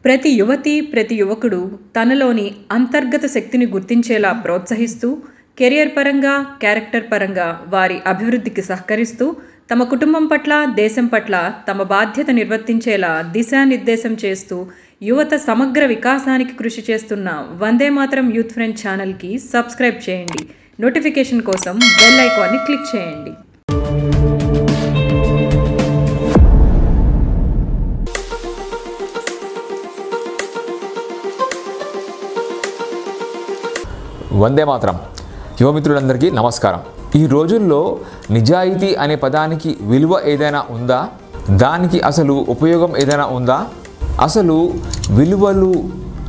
ప్రతి యువతి, ప్రతి యువకుడు తనలోని అంతర్గత శక్తిని గుర్తించేలా ప్రోత్సహిస్తూ, కెరియర్ పరంగా, క్యారెక్టర్ పరంగా వారి అభివృద్ధికి సహకరిస్తూ, తమ కుటుంబం పట్ల, దేశం పట్ల తమ బాధ్యత నిర్వర్తించేలా దిశానిర్దేశం చేస్తూ, యువత సమగ్ర వికాసానికి కృషి చేస్తున్న వందే మాతరం యూత్ ఫ్రెండ్ ఛానల్కి సబ్స్క్రైబ్ చేయండి. నోటిఫికేషన్ కోసం బెల్ ఐకాన్ని క్లిక్ చేయండి. వందే మాతరం యువమిత్రులందరికీ నమస్కారం. ఈ రోజుల్లో నిజాయితీ అనే పదానికి విలువ ఏదైనా ఉందా? దానికి అసలు ఉపయోగం ఏదైనా ఉందా? అసలు విలువలు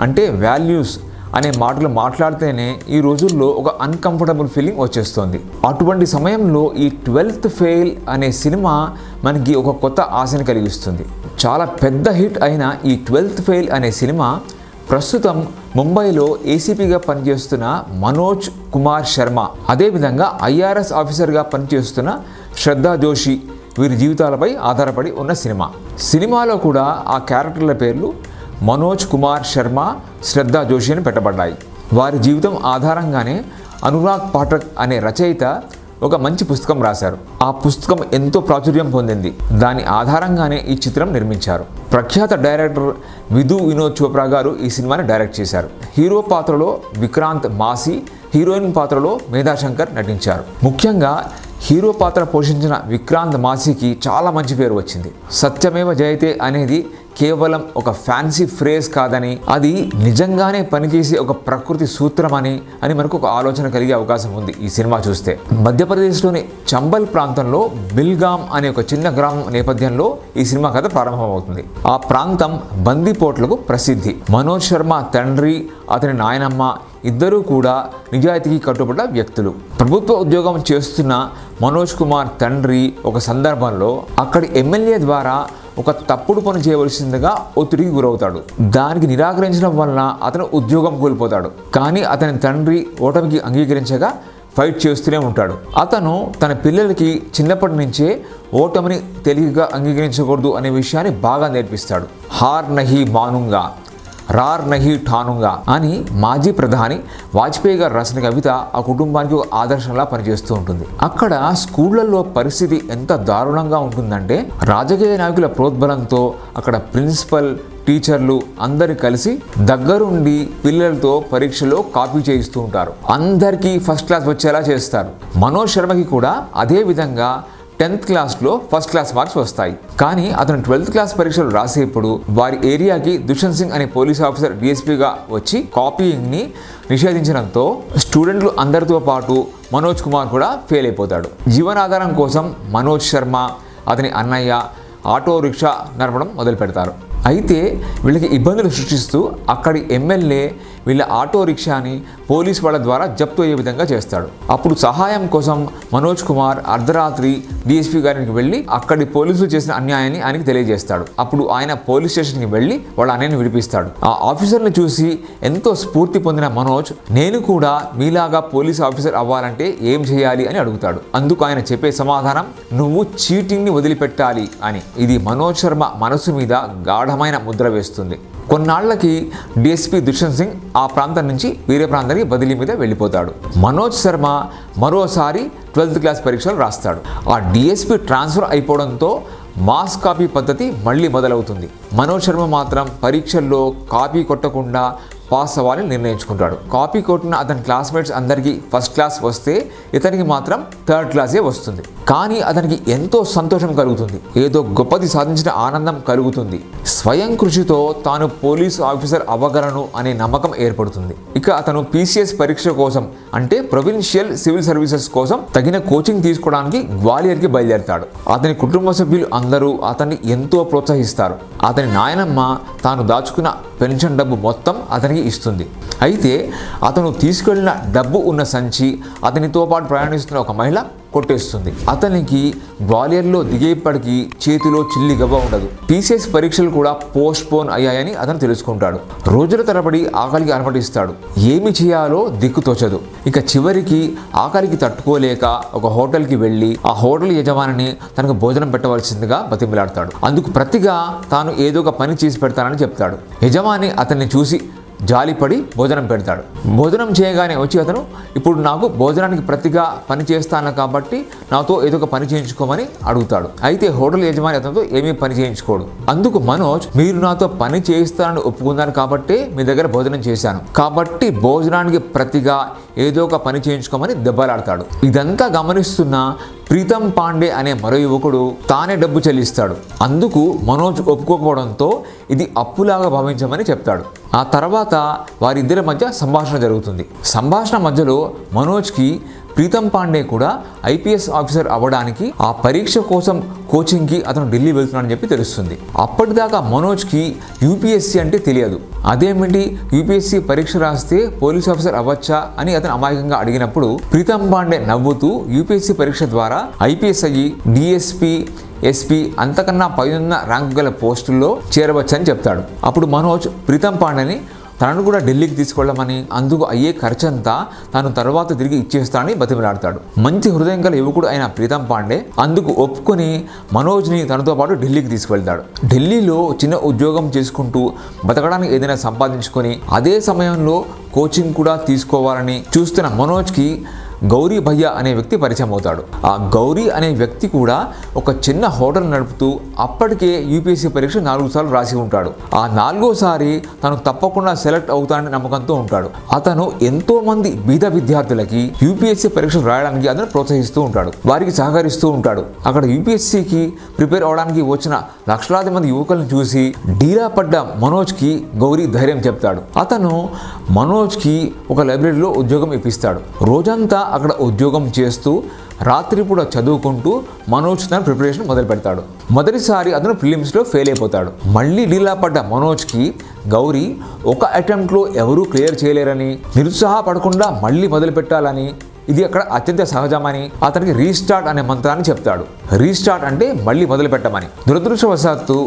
అంటే వాల్యూస్ అనే మాటలు మాట్లాడితేనే ఈ రోజుల్లో ఒక అన్కంఫర్టబుల్ ఫీలింగ్ వచ్చేస్తుంది. అటువంటి సమయంలో ఈ 12th ఫెయిల్ అనే సినిమా మనకి ఒక కొత్త ఆశని కలిగిస్తుంది. చాలా పెద్ద హిట్ అయిన ఈ 12th ఫెయిల్ అనే సినిమా ప్రస్తుతం ముంబైలో ఏసీపీగా పనిచేస్తున్న మనోజ్ కుమార్ శర్మ, అదేవిధంగా ఐఆర్ఎస్ ఆఫీసర్గా పనిచేస్తున్న శ్రద్ధా జోషి వీరి జీవితాలపై ఆధారపడి ఉన్న సినిమా. సినిమాలో కూడా ఆ క్యారెక్టర్ల పేర్లు మనోజ్ కుమార్ శర్మ, శ్రద్ధా జోషి అని పెట్టబడ్డాయి. వారి జీవితం ఆధారంగానే అనురాగ్ పాఠక్ అనే రచయిత ఒక మంచి పుస్తకం రాశారు. ఆ పుస్తకం ఎంతో ప్రాచుర్యం పొందింది. దాని ఆధారంగానే ఈ చిత్రం నిర్మించారు. ప్రఖ్యాత డైరెక్టర్ విధు వినోద్ చోప్రా గారు ఈ సినిమాని డైరెక్ట్ చేశారు. హీరో పాత్రలో విక్రాంత్ మాసి, హీరోయిన్ పాత్రలో మేధా శంకర్ నటించారు. ముఖ్యంగా హీరో పాత్ర పోషించిన విక్రాంత్ మాసికి చాలా మంచి పేరు వచ్చింది. సత్యమేవ జయతే అనేది కేవలం ఒక ఫ్యాన్సీ ఫ్రేజ్ కాదని, అది నిజంగానే పనిచేసే ఒక ప్రకృతి సూత్రమని మనకు ఒక ఆలోచన కలిగే అవకాశం ఉంది ఈ సినిమా చూస్తే. మధ్యప్రదేశ్లోని చంబల్ ప్రాంతంలో బిల్గామ్ అనే ఒక చిన్న గ్రామం నేపథ్యంలో ఈ సినిమా కథ ప్రారంభమవుతుంది. ఆ ప్రాంతం బందిపోట్లకు ప్రసిద్ధి. మనోజ్ శర్మ తండ్రి, అతని నాయనమ్మ ఇద్దరూ కూడా నిజాయితీకి కట్టుబడ్డ వ్యక్తులు. ప్రభుత్వ ఉద్యోగం చేస్తున్న మనోజ్ కుమార్ తండ్రి ఒక సందర్భంలో అక్కడి ఎమ్మెల్యే ద్వారా ఒక తప్పుడు పని చేయవలసిందిగా ఒత్తిడికి గురవుతాడు. దానికి నిరాకరించడం వలన అతను ఉద్యోగం కోల్పోతాడు. కానీ అతని తండ్రి ఓటమికి అంగీకరించగా ఫైట్ చేస్తూనే ఉంటాడు. అతను తన పిల్లలకి చిన్నప్పటి నుంచే ఓటమిని తేలికగా అంగీకరించకూడదు అనే విషయాన్ని బాగా నేర్పిస్తాడు. హార్ నహీ మానుంగా, రార్ నహీ ఠానుంగా అని మాజీ ప్రధాని వాజ్పేయి గారు రాసిన కవిత ఆ కుటుంబానికి ఒక ఆదర్శంలా పనిచేస్తూ ఉంటుంది. అక్కడ స్కూళ్లలో పరిస్థితి ఎంత దారుణంగా ఉంటుందంటే, రాజకీయ నాయకుల ప్రోద్బలంతో అక్కడ ప్రిన్సిపల్, టీచర్లు అందరు కలిసి దగ్గరుండి పిల్లలతో పరీక్షలో కాపీ చేయిస్తూ ఉంటారు. అందరికీ ఫస్ట్ క్లాస్ వచ్చేలా చేస్తారు. మనోజ్ శర్మకి కూడా అదే విధంగా 10th క్లాస్లో ఫస్ట్ క్లాస్ మార్క్స్ వస్తాయి. కానీ అతను 12th క్లాస్ పరీక్షలు రాసేప్పుడు వారి ఏరియాకి దుష్యంత్ సింగ్ అనే పోలీస్ ఆఫీసర్ డిఎస్పీగా వచ్చి కాపీయింగ్ని నిషేధించడంతో స్టూడెంట్లు అందరితో పాటు మనోజ్ కుమార్ కూడా ఫెయిల్ అయిపోతాడు. జీవనాధారం కోసం మనోజ్ శర్మ, అతని అన్నయ్య ఆటో రిక్షా నడపడం మొదలు పెడతారు. అయితే వీళ్ళకి ఇబ్బందులు సృష్టిస్తూ అక్కడి ఎమ్మెల్యే వీళ్ళ ఆటో రిక్షాని పోలీస్ వాళ్ళ ద్వారా జప్తు అయ్యే విధంగా చేస్తాడు. అప్పుడు సహాయం కోసం మనోజ్ కుమార్ అర్ధరాత్రి డిఎస్పీ గారికి వెళ్ళి అక్కడి పోలీసులు చేసిన అన్యాయాన్ని ఆయనకి తెలియజేస్తాడు. అప్పుడు ఆయన పోలీస్ స్టేషన్కి వెళ్ళి వాళ్ళ అన్నయ్యని విడిపిస్తాడు. ఆ ఆఫీసర్ని చూసి ఎంతో స్ఫూర్తి పొందిన మనోజ్, నేను కూడా మీలాగా పోలీస్ ఆఫీసర్ అవ్వాలంటే ఏం చేయాలి అని అడుగుతాడు. అందుకు ఆయన చెప్పే సమాధానం, నువ్వు చీటింగ్ని వదిలిపెట్టాలి అని. ఇది మనోజ్ శర్మ మనసు మీద గాఢమైన ముద్ర వేస్తుంది. కొన్నాళ్లకి డిఎస్పీ దుష్యంత్ సింగ్ ఆ ప్రాంతం నుంచి వేరే ప్రాంతానికి బదిలీ మీద వెళ్ళిపోతాడు. మనోజ్ శర్మ మరోసారి 12th క్లాస్ పరీక్షలు రాస్తాడు. ఆ డిఎస్పీ ట్రాన్స్ఫర్ అయిపోవడంతో మాస్ కాపీ పద్ధతి మళ్ళీ మొదలవుతుంది. మనోజ్ శర్మ మాత్రం పరీక్షల్లో కాపీ కొట్టకుండా పాస్ అవ్వాలని నిర్ణయించుకుంటాడు. కాపీ కొట్టిన అతని క్లాస్మేట్స్ అందరికీ ఫస్ట్ క్లాస్ వస్తే ఇతనికి మాత్రం 3rd క్లాసే వస్తుంది. కానీ అతనికి ఎంతో సంతోషం కలుగుతుంది. ఏదో గొప్పది సాధించిన ఆనందం కలుగుతుంది. స్వయం కృషితో తాను పోలీసు ఆఫీసర్ అవ్వగలను అనే నమ్మకం ఏర్పడుతుంది. ఇక అతను PCS పరీక్ష కోసం అంటే ప్రొవిన్షియల్ సివిల్ సర్వీసెస్ కోసం తగిన కోచింగ్ తీసుకోవడానికి గ్వాలియర్కి బయలుదేరతాడు. అతని కుటుంబ సభ్యులు అందరూ అతన్ని ఎంతో ప్రోత్సహిస్తారు. అతని నాయనమ్మ తాను దాచుకున్న పెన్షన్ డబ్బు మొత్తం అతనికి ఇస్తుంది. అయితే అతను తీసుకెళ్లిన డబ్బు ఉన్న సంచి, అతనితో పాటు ప్రయాణిస్తున్న ఒక మహిళ కొట్టేస్తుంది. అతనికి గ్వాలియర్లో దిగేప్పటికీ చేతిలో చిల్లి గవ్వ ఉండదు. పీసీఎస్ పరీక్షలు కూడా పోస్ట్ పోన్ అయ్యాయని అతను తెలుసుకుంటాడు. రోజుల తరబడి ఆకలికి అలమటిస్తాడు. ఏమి చేయాలో దిక్కుతోచదు. ఇక చివరికి ఆకలికి తట్టుకోలేక ఒక హోటల్కి వెళ్ళి ఆ హోటల్ యజమానిని తనకు భోజనం పెట్టవలసిందిగా బతిమిలాడతాడు. అందుకు ప్రతిగా తాను ఏదో ఒక పని చేసి పెడతానని చెప్తాడు. యజమాని అతన్ని చూసి జాలిపడి భోజనం పెడతాడు. భోజనం చేయగానే వచ్చి అతను, ఇప్పుడు నాకు భోజనానికి ప్రతిగా పని చేస్తాను కాబట్టి నాతో ఏదో ఒక పని చేయించుకోమని అడుగుతాడు. అయితే హోటల్ యజమాని అతనితో ఏమీ పని చేయించుకోడు. అందుకు మనోజ్, మీరు నాతో పని చేయిస్తానని ఒప్పుకున్నారు కాబట్టి మీ దగ్గర భోజనం చేశాను, కాబట్టి భోజనానికి ప్రతిగా ఏదో ఒక పని చేయించుకోమని దెబ్బలాడతాడు. ఇదంతా గమనిస్తున్న ప్రీతం పాండే అనే మరో యువకుడు తానే డబ్బు చెల్లిస్తాడు. అందుకు మనోజ్ ఒప్పుకోకపోవడంతో ఇది అప్పులాగా భావించమని చెప్తాడు. ఆ తర్వాత వారిద్దరి మధ్య సంభాషణ జరుగుతుంది. సంభాషణ మధ్యలో మనోజ్కి ప్రీతం పాండే కూడా ఐపీఎస్ ఆఫీసర్ అవ్వడానికి ఆ పరీక్ష కోసం కోచింగ్కి అతను ఢిల్లీ వెళ్తున్నాడని చెప్పి తెలుస్తుంది. అప్పటిదాకా మనోజ్కి యూపీఎస్సీ అంటే తెలియదు. అదేమిటి, యూపీఎస్సీ పరీక్ష రాస్తే పోలీస్ ఆఫీసర్ అవ్వచ్చా అని అతను అమాయకంగా అడిగినప్పుడు ప్రీతం పాండే నవ్వుతూ యూపీఎస్సీ పరీక్ష ద్వారా ఐపీఎస్ అయ్యి డిఎస్పీ, ఎస్పీ అంతకన్నా పైన ర్యాంకు గల పోస్టుల్లో చేరవచ్చని చెప్తాడు. అప్పుడు మనోజ్ ప్రీతం పాండేని తనను కూడా ఢిల్లీకి తీసుకెళ్ళమని, అందుకు అయ్యే ఖర్చంతా తాను తర్వాత తిరిగి ఇచ్చేస్తానని బతిమలాడతాడు. మంచి హృదయం గల యువకుడు అయిన ప్రీతం పాండే అందుకు ఒప్పుకొని మనోజ్ని తనతో పాటు ఢిల్లీకి తీసుకువెళ్తాడు. ఢిల్లీలో చిన్న ఉద్యోగం చేసుకుంటూ బతకడానికి ఏదైనా సంపాదించుకొని అదే సమయంలో కోచింగ్ కూడా తీసుకోవాలని చూస్తున్న మనోజ్కి గౌరీ భయ్య అనే వ్యక్తి పరిచయం అవుతాడు. ఆ గౌరీ అనే వ్యక్తి కూడా ఒక చిన్న హోటల్ నడుపుతూ అప్పటికే యూపీఎస్సీ పరీక్ష 4 సార్లు రాసి ఉంటాడు. ఆ 4వసారి తను తప్పకుండా సెలెక్ట్ అవుతాడని నమ్మకంతో ఉంటాడు. అతను ఎంతో మంది బీద విద్యార్థులకి యూపీఎస్సీ పరీక్షలు రాయడానికి అతను ప్రోత్సహిస్తూ ఉంటాడు, వారికి సహకరిస్తూ ఉంటాడు. అక్కడ యూపీఎస్సీకి ప్రిపేర్ అవడానికి వచ్చిన లక్షలాది మంది యువకులను చూసి డీలా పడ్డ మనోజ్కి గౌరీ ధైర్యం చెప్తాడు. అతను మనోజ్కి ఒక లైబ్రరీలో ఉద్యోగం ఇప్పిస్తాడు. రోజంతా అక్కడ ఉద్యోగం చేస్తూ రాత్రిపూట చదువుకుంటూ మనోజ్ తన ప్రిపరేషన్ మొదలు పెడతాడు. మొదటిసారి అతను ప్రిలిమ్స్లో ఫెయిల్ అయిపోతాడు. మళ్ళీ డీలా పడ్డ మనోజ్కి గౌరీ ఒక అటెంప్ట్లో ఎవరూ క్లియర్ చేయలేరని, నిరుత్సాహపడకుండా మళ్ళీ మొదలు పెట్టాలని, ఇది అక్కడ అత్యంత సహజమని అతనికి రీస్టార్ట్ అనే మంత్రాన్ని చెప్తాడు. రీస్టార్ట్ అంటే మళ్ళీ మొదలు పెట్టమని. దురదృష్టవశాత్తు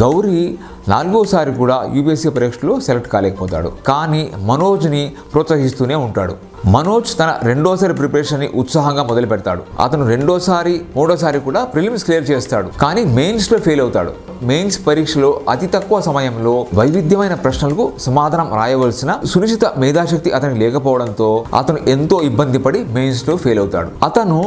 గౌరీ 4వసారి కూడా యూపీఎస్సీ పరీక్షలో సెలెక్ట్ కాలేకపోతాడు. కానీ మనోజ్ని ప్రోత్సహిస్తూనే ఉంటాడు. మనోజ్ తన 2వసారి ప్రిపరేషన్ని ఉత్సాహంగా మొదలు పెడతాడు. అతను 2వసారి 3వసారి కూడా ప్రిలిమ్స్ క్లియర్ చేస్తాడు. కానీ మెయిన్స్లో ఫెయిల్ అవుతాడు. మెయిన్స్ పరీక్షలో అతి తక్కువ సమయంలో వైవిధ్యమైన ప్రశ్నలకు సమాధానం రాయవలసిన సునిశ్చిత మేధాశక్తి అతనికి లేకపోవడంతో అతను ఎంతో ఇబ్బంది పడి మెయిన్స్లో ఫెయిల్ అవుతాడు. అతను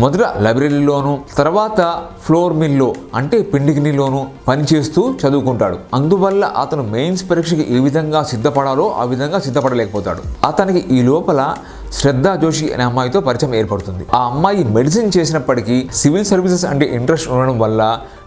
మొదట లైబ్రరీలోను, తర్వాత ఫ్లోర్ మిల్లో అంటే పిండి గిన్నెలోను పనిచేస్తూ చదువుకుంటాడు. అందువల్ల అతను మెయిన్స్ పరీక్షకి ఏ విధంగా సిద్ధపడాలో ఆ విధంగా సిద్ధపడలేకపోతాడు. అతనికి ఈ లోపల శ్రద్ధ జోషి అనే అమ్మాయితో పరిచయం ఏర్పడుతుంది. ఆ అమ్మాయి మెడిసిన్ చేసినప్పటికీ సివిల్ సర్వీసెస్ అంటే ఇంట్రెస్ట్ ఉండడం వల్ల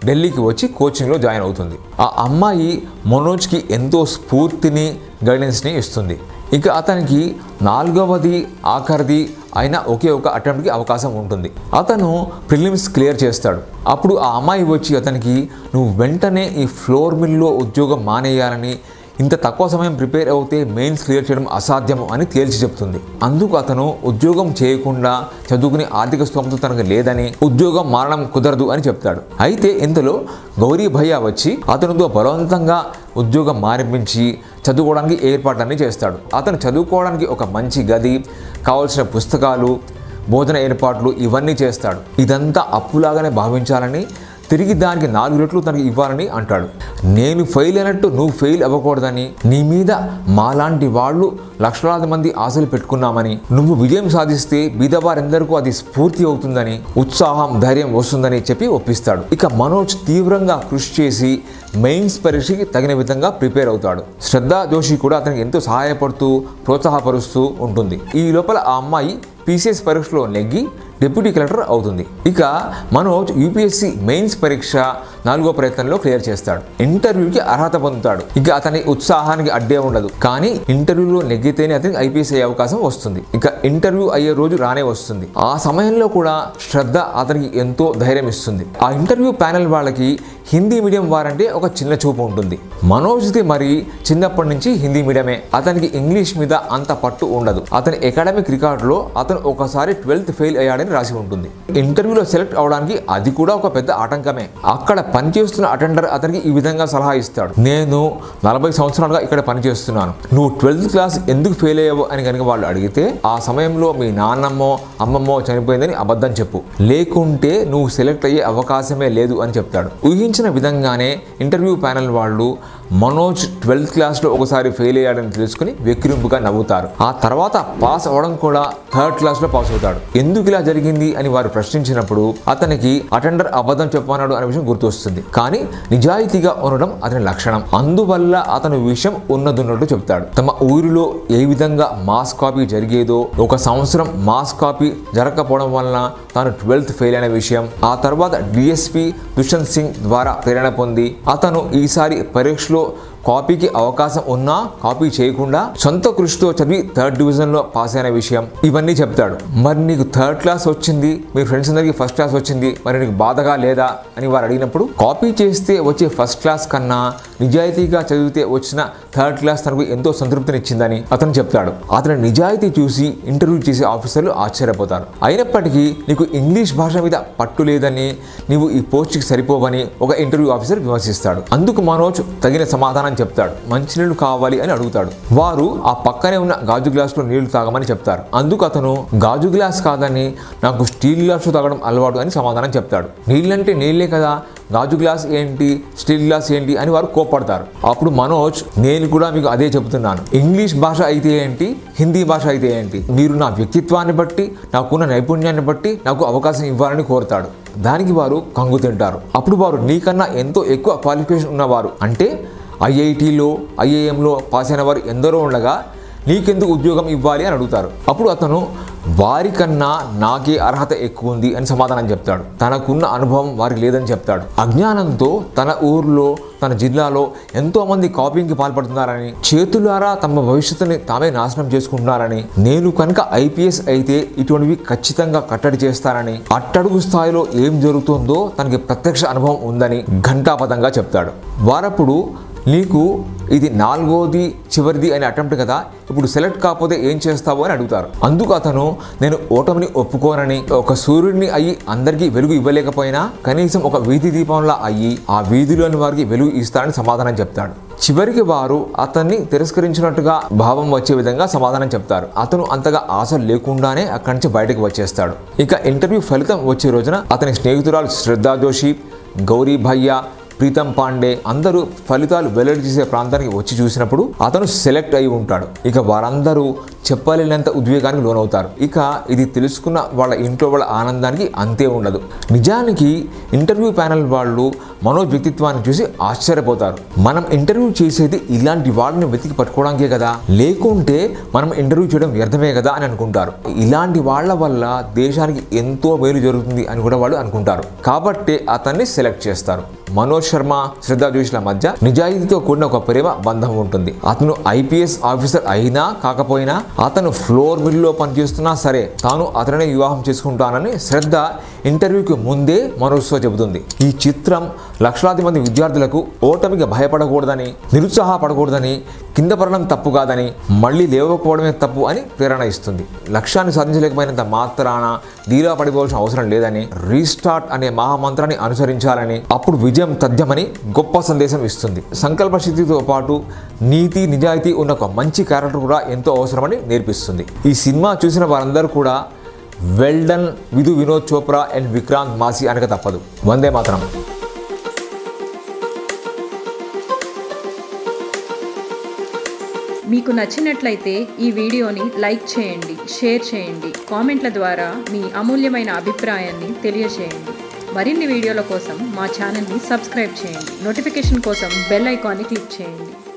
ఢిల్లీకి వచ్చి కోచింగ్లో జాయిన్ అవుతుంది. ఆ అమ్మాయి మనోజ్కి ఎంతో స్ఫూర్తిని, గైడెన్స్ని ఇస్తుంది. ఇక అతనికి 4వది ఆఖరిది అయినా ఒకే ఒక అటెంప్ట్కి అవకాశం ఉంటుంది. అతను ప్రిలిమ్స్ క్లియర్ చేస్తాడు. అప్పుడు ఆ అమ్మాయి వచ్చి అతనికి, నువ్వు వెంటనే ఈ ఫ్లోర్ మిల్లో ఉద్యోగం మానేయాలని, ఇంత తక్కువ సమయం ప్రిపేర్ అవుతే మెయిన్స్ క్లియర్ చేయడం అసాధ్యము అని తేల్చి చెప్తుంది. అందుకు అతను ఉద్యోగం చేయకుండా చదువుకునే ఆర్థిక స్తోమత తనకు లేదని, ఉద్యోగం మారడం కుదరదు అని చెప్తాడు. అయితే ఇంతలో గౌరీ భయ్య వచ్చి అతనితో బలవంతంగా ఉద్యోగం మానిపించి చదువుకోవడానికి ఏర్పాట్లన్నీ చేస్తాడు. అతను చదువుకోవడానికి ఒక మంచి గది, కావలసిన పుస్తకాలు, భోజన ఏర్పాట్లు ఇవన్నీ చేస్తాడు. ఇదంతా అప్పులాగానే భావించాలని, తిరిగి దానికి 4 రెట్లు తనకి ఇవ్వాలని అంటాడు. నేను ఫెయిల్ అయినట్టు నువ్వు ఫెయిల్ అవ్వకూడదని, నీ మీద మాలాంటి వాళ్ళు లక్షలాది మంది ఆశలు పెట్టుకున్నామని, నువ్వు విజయం సాధిస్తే బీదవారెందరికీ అది స్ఫూర్తి అవుతుందని, ఉత్సాహం, ధైర్యం వస్తుందని చెప్పి ఒప్పిస్తాడు. ఇక మనోజ్ తీవ్రంగా కృషి చేసి మెయిన్స్ పరీక్షకి తగిన విధంగా ప్రిపేర్ అవుతాడు. శ్రద్ధ జోషి కూడా అతనికి ఎంతో సహాయపడుతూ ప్రోత్సాహపరుస్తూ ఉంటుంది. ఈ లోపల ఆ అమ్మాయి పీసీఎస్ పరీక్షలో నెగ్గి డిప్యూటీ కలెక్టర్ అవుతుంది. ఇక మనోజ్ యూపీఎస్సీ మెయిన్స్ పరీక్ష 4వ ప్రయత్నంలో క్లియర్ చేస్తాడు. ఇంటర్వ్యూకి అర్హత పొందుతాడు. ఇక అతని ఉత్సాహానికి అడ్డే ఉండదు. కానీ ఇంటర్వ్యూలో నెగ్గితేనే అతనికి ఐపీఎస్ అయ్యే అవకాశం వస్తుంది. ఇక ఇంటర్వ్యూ అయ్యే రోజు రానే వస్తుంది. ఆ సమయంలో కూడా శ్రద్ధ అతనికి ఎంతో ధైర్యం ఇస్తుంది. ఆ ఇంటర్వ్యూ ప్యానెల్ వాళ్ళకి హిందీ మీడియం వారంటే ఒక చిన్న చూపు ఉంటుంది. మనోజ్ది మరి చిన్నప్పటి నుంచి హిందీ మీడియమే. అతనికి ఇంగ్లీష్ మీద అంత పట్టు ఉండదు. అతని అకాడమిక్ రికార్డులో అతను అతను ఒకసారి 12th ఫెయిల్ అయ్యాడని రాసి ఉంటుంది. ఇంటర్వ్యూలో సెలెక్ట్ అవడానికి అది కూడా ఒక పెద్ద ఆటంకమే. అక్కడ పనిచేస్తున్న అటెండర్ అతనికి ఈ విధంగా సలహా ఇస్తాడు, నేను 40 సంవత్సరాలుగా ఇక్కడ పనిచేస్తున్నాను, నువ్వు 12th క్లాస్ ఎందుకు ఫెయిల్ అయ్యావు అని కనుక వాళ్ళు అడిగితే ఆ సమయంలో మీ నాన్నమ్మో అమ్మమ్మో చనిపోయిందని అబద్ధం చెప్పు, లేకుంటే నువ్వు సెలెక్ట్ అయ్యే అవకాశమే లేదు అని చెప్తాడు. ఊహించిన విధంగానే ఇంటర్వ్యూ ప్యానెల్ వాళ్ళు మనోజ్ 12th క్లాస్లో ఒకసారి ఫెయిల్ అయ్యాడని తెలుసుకుని వెక్కిరింపుగా నవ్వుతారు. ఆ తర్వాత పాస్ అవ్వడం కూడా 3rd క్లాస్లో పాస్ అవుతాడు. ఎందుకు ఇలా జరిగింది అని వారు ప్రశ్నించినప్పుడు అతనికి అటెండర్ అబద్ధం చెప్పన్నాడు అనే విషయం గుర్తొస్తుంది. కానీ నిజాయితీగా ఉండడం అతని లక్షణం, అందువల్ల అతను విషయం ఉన్నదున్నట్టు చెప్తాడు. తమ ఊరిలో ఏ విధంగా మాస్ కాపీ జరిగేదో, ఒక సంవత్సరం మాస్ కాపీ జరగకపోవడం వలన తాను 12th ఫెయిల్ అయిన విషయం, ఆ తర్వాత డిఎస్పీ దుష్యంత్ సింగ్ ద్వారా ప్రేరణ పొంది అతను ఈసారి పరీక్షలో కాపీకి అవకాశం ఉన్నా కాపీ చేయకుండా సొంత కృషితో చదివి 3rd డివిజన్లో పాస్ అయిన విషయం, ఇవన్నీ చెప్తాడు. మరి నీకు 3rd క్లాస్ వచ్చింది, మీ ఫ్రెండ్స్ అందరికీ 1st క్లాస్ వచ్చింది, మరి నీకు బాధగా లేదా అని వారు అడిగినప్పుడు కాపీ చేస్తే వచ్చే 1st క్లాస్ కన్నా నిజాయితీగా చదివితే వచ్చిన 3rd క్లాస్ తనకు ఎంతో సంతృప్తినిచ్చిందని అతను చెప్తాడు. అతని నిజాయితీ చూసి ఇంటర్వ్యూ చేసే ఆఫీసర్లు ఆశ్చర్యపోతారు. అయినప్పటికీ నీకు ఇంగ్లీష్ భాష మీద పట్టు లేదని, నీవు ఈ పోస్ట్కి సరిపోవని ఒక ఇంటర్వ్యూ ఆఫీసర్ విమర్శిస్తాడు. అందుకు మనోజ్ తగిన సమాధానం చెప్తాడు. మంచినీళ్ళు కావాలి అని అడుగుతాడు. వారు ఆ పక్కనే ఉన్న గాజు గ్లాసులో నీళ్లు తాగమని చెప్తారు. అందుకు అతను గాజు గ్లాస్ కాదని నాకు స్టీల్ గ్లాసులో తాగడం అలవాటు అని సమాధానం చెప్తాడు. నీళ్ళంటే నీళ్ళే కదా, గాజు గ్లాస్ ఏంటి, స్టీల్ గ్లాస్ ఏంటి అని వారు కోప్పడతారు. అప్పుడు మనోజ్, నేను కూడా మీకు అదే చెబుతున్నాను, ఇంగ్లీష్ భాష అయితే ఏంటి, హిందీ భాష అయితే ఏంటి, మీరు నా వ్యక్తిత్వాన్ని బట్టి, నాకున్న నైపుణ్యాన్ని బట్టి నాకు అవకాశం ఇవ్వాలని కోరుతాడు. దానికి వారు కంగు తింటారు. అప్పుడు వారు నీకన్నా ఎంతో ఎక్కువ క్వాలిఫికేషన్ ఉన్నవారు, అంటే ఐఐటీలో ఐఐఎంలో పాస్ అయిన వారు ఎందరో ఉండగా నీకెందుకు ఉద్యోగం ఇవ్వాలి అని అడుగుతారు. అప్పుడు అతను వారికన్నా నాకే అర్హత ఎక్కువ ఉంది అని సమాధానం చెప్తాడు. తనకున్న అనుభవం వారికి లేదని చెప్తాడు. అజ్ఞానంతో తన ఊర్లో తన జిల్లాలో ఎంతో మంది కాపీయింగ్కి పాల్పడుతున్నారని, చేతులారా తమ భవిష్యత్తుని తామే నాశనం చేసుకుంటున్నారని, నేను కనుక ఐపీఎస్ అయితే ఇటువంటివి ఖచ్చితంగా కట్టడి చేస్తానని, అట్టడుగు స్థాయిలో ఏం జరుగుతుందో తనకి ప్రత్యక్ష అనుభవం ఉందని ఘంటాపథంగా చెప్తాడు. వారప్పుడు నీకు ఇది 4వది చివరిది అనే అటెంప్ట్ కదా, ఇప్పుడు సెలెక్ట్ కాకపోతే ఏం చేస్తావు అని అడుగుతారు. అందుకు అతను, నేను ఓటమిని ఒప్పుకోనని, ఒక సూర్యుడిని అయ్యి అందరికీ వెలుగు ఇవ్వలేకపోయినా కనీసం ఒక వీధి దీపంలా అయ్యి ఆ వీధిలోని వారికి వెలుగు ఇస్తానని సమాధానం చెప్తాడు. చివరికి వారు అతన్ని తిరస్కరించినట్టుగా భావం వచ్చే విధంగా సమాధానం చెప్తారు. అతను అంతగా ఆశ లేకుండానే అక్కడి నుంచి బయటకు వచ్చేస్తాడు. ఇక ఇంటర్వ్యూ ఫలితం వచ్చే రోజున అతని స్నేహితురాలు శ్రద్ధా జోషి, గౌరీ భయ్యా, ప్రీతం పాండే అందరూ ఫలితాలు వెల్లడి చేసే ప్రాంతానికి వచ్చి చూసినప్పుడు అతను సెలెక్ట్ అయి ఉంటాడు. ఇక వారందరూ చెప్పలేనంత ఉద్వేగానికి లోనవుతారు. ఇక ఇది తెలుసుకున్న వాళ్ళ ఇంట్లో వాళ్ళ ఆనందానికి అంతే ఉండదు. నిజానికి ఇంటర్వ్యూ ప్యానెల్ వాళ్ళు మనోజ్ వ్యక్తిత్వాన్ని చూసి ఆశ్చర్యపోతారు. మనం ఇంటర్వ్యూ చేసేది ఇలాంటి వాళ్ళని వెతికి పట్టుకోవడానికే కదా, లేకుంటే మనం ఇంటర్వ్యూ చేయడం వ్యర్థమే కదా అని అనుకుంటారు. ఇలాంటి వాళ్ళ వల్ల దేశానికి ఎంతో మేలు జరుగుతుంది అని కూడా వాళ్ళు అనుకుంటారు. కాబట్టే అతన్ని సెలెక్ట్ చేస్తారు. మనోజ్ శర్మ, శ్రద్ధా జోషిల మధ్య నిజాయితీతో కూడిన ఒక ప్రేమ బంధం ఉంటుంది. అతను ఐపీఎస్ ఆఫీసర్ అయినా కాకపోయినా, అతను ఫ్లోర్ మిల్లో పనిచేస్తున్నా సరే తాను అతనే వివాహం చేసుకుంటానని శ్రద్ధ ఇంటర్వ్యూకి ముందే మనోజ్తో చెబుతుంది. ఈ చిత్రం లక్షలాది మంది విద్యార్థులకు ఓటమికి భయపడకూడదని, నిరుత్సాహపడకూడదని, కింద పడడం తప్పు కాదని, మళ్ళీ లేవకపోవడమే తప్పు అని ప్రేరణ ఇస్తుంది. లక్ష్యాన్ని సాధించలేకపోయినంత మాత్రాన దీలా పడిపోవాల్సిన అవసరం లేదని, రీస్టార్ట్ అనే మహామంత్రాన్ని అనుసరించాలని, అప్పుడు విజయం తథ్యమని గొప్ప సందేశం ఇస్తుంది. సంకల్ప శక్తితో పాటు నీతి నిజాయితీ ఉన్న ఒక మంచి క్యారెక్టర్ కూడా ఎంతో అవసరమని నేర్పిస్తుంది. ఈ సినిమా చూసిన వారందరూ కూడా well done Vidhu Vinod Chopra and Vikrant Massey అనక తప్పదు. వందే మాతరం. మీకు నచ్చినట్లయితే ఈ వీడియోని లైక్ చేయండి, షేర్ చేయండి, కామెంట్ల ద్వారా మీ అమూల్యమైన అభిప్రాయాన్ని తెలియజేయండి. మరిన్ని వీడియోల కోసం మా ఛానల్ని సబ్స్క్రైబ్ చేయండి. నోటిఫికేషన్ కోసం బెల్ ఐకాన్ని క్లిక్ చేయండి.